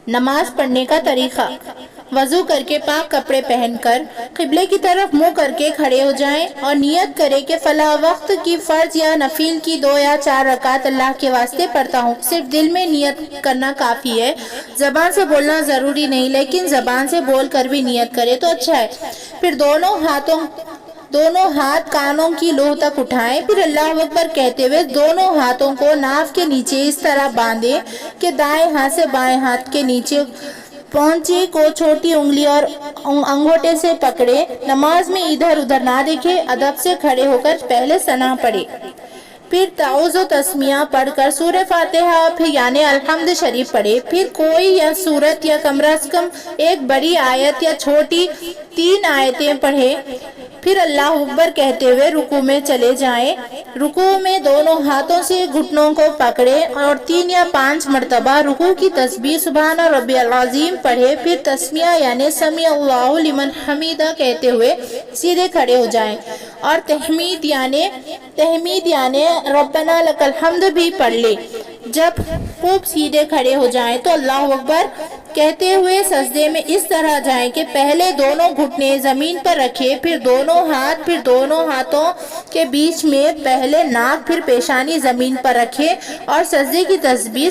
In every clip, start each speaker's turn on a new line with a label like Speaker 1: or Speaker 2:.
Speaker 1: نماز پڑھنے کا طریقہ: وضو کر کے پاک کپڑے پہن کر قبلے کی طرف منہ کر کے کھڑے ہو جائیں اور نیت کریں کہ فلاں وقت کی فرض یا نفل کی 2 یا 4 رکعت اللہ کے واسطے پڑھتا ہوں۔ صرف دل میں نیت کرنا کافی ہے، زبان سے بولنا ضروری نہیں، لیکن زبان سے بول کر بھی نیت کرے تو اچھا ہے۔ پھر دونوں ہاتھ کانوں کی لوح تک اٹھائیں، پھر اللہ اکبر کہتے ہوئے دونوں ہاتھوں کو ناف کے نیچے اس طرح باندھیں کہ دائیں ہاتھ سے بائیں ہاتھ کے نیچے پونچے کو چھوٹی انگلی اور انگوٹھے سے پکڑے۔ نماز میں ادھر ادھر نہ دیکھے، ادب سے کھڑے ہو کر پہلے ثنا پڑھے، پھر تعوذ و تسمیہ پڑھ کر سورہ فاتحہ پھر یعنی الحمد شریف پڑھے، پھر کوئی یا سورت یا کم از کم ایک بڑی آیت یا چھوٹی 3 آیتیں پڑھے، پھر اللہ اکبر کہتے ہوئے رکوع میں چلے جائیں۔ رکوع میں دونوں ہاتھوں سے گھٹنوں کو پکڑے اور 3 یا 5 مرتبہ رکوع کی تسبیح سبحان ربی العظیم پڑھے، پھر تسمیہ یعنی سمیع اللہ لمن حمیدہ کہتے ہوئے سیدھے کھڑے ہو جائیں اور تحمید یعنی ربنا لک الحمد بھی پڑھ لے۔ جب خوب سیدھے کھڑے ہو جائیں تو اللہ اکبر کہتے ہوئے سجدے میں اس طرح جائیں کہ پہلے دونوں گھٹنے زمین پر رکھے، پھر دونوں ہاتھوں کے بیچ میں پہلے ناک پھر پیشانی زمین پر رکھے اور سجدے کی تسبیح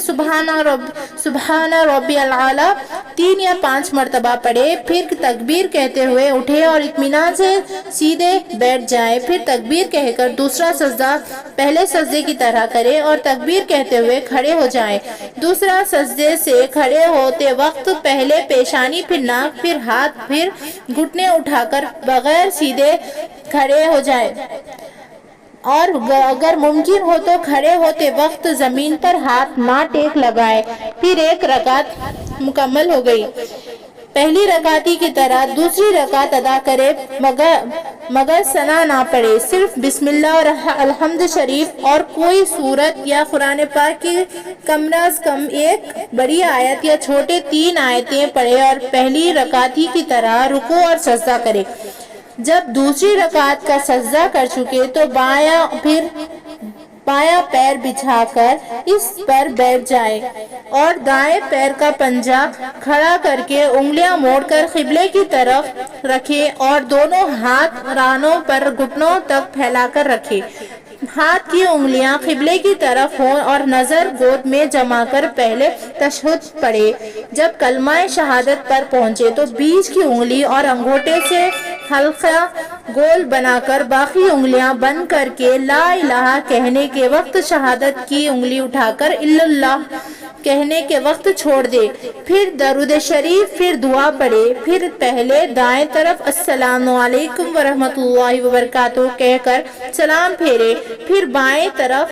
Speaker 1: سبحان ربی الاعلیٰ 3 یا 5 مرتبہ پڑھے، پھر تکبیر کہتے ہوئے اٹھے اور اطمینان سے سیدھے بیٹھ جائے، پھر تکبیر کہہ کر دوسرا سجدہ پہلے سجدے کی طرح کرے اور تکبیر کہتے ہوئے کھڑے ہو جائیں۔ دوسرا سجدے سے کھڑے ہوتے وقت پہلے پیشانی پھر ناک پھر ہاتھ پھر گھٹنے اٹھا کر بغیر سیدھے کھڑے ہو جائیں اور اگر ممکن ہو تو کھڑے ہوتے وقت زمین پر ہاتھ نہ ٹیک لگائیں۔ پھر ایک رکعت مکمل ہو گئی، پہلی رکعت کی طرح دوسری رکعت ادا کرے مگر ثنا نہ پڑھے، صرف بسم اللہ اور الحمد شریف اور کوئی سورت یا قرآن پاک کی کم از کم ایک بڑی آیت یا چھوٹے 3 آیتیں پڑھے اور پہلی رکعت کی طرح رکوع اور سجدہ کرے۔ جب دوسری رکعت کا سجدہ کر چکے تو بایاں پیر بچھا کر اس پر بیٹھ جائے اور دائیں پیر کا پنجہ کھڑا کر کے انگلیاں موڑ کر قبلے کی طرف رکھے اور دونوں ہاتھ رانوں پر گھٹنوں تک پھیلا کر رکھے۔ ہاتھ کی انگلیاں قبلے کی طرف ہوں اور نظر گود میں جما کر پہلے تشہد پڑھے۔ جب کلمہ شہادت پر پہنچے تو بیچ کی انگلی اور انگوٹھے سے حلقہ گول بنا کر باقی انگلیاں بند کر کے لا الہ کہنے کے وقت شہادت کی انگلی اٹھا کر الا اللہ کہنے کے وقت چھوڑ دے، پھر درود شریف پھر دعا پڑھے، پھر پہلے دائیں طرف السلام علیکم ورحمۃ اللہ وبرکاتہ کہہ کر سلام پھیرے، پھر بائیں طرف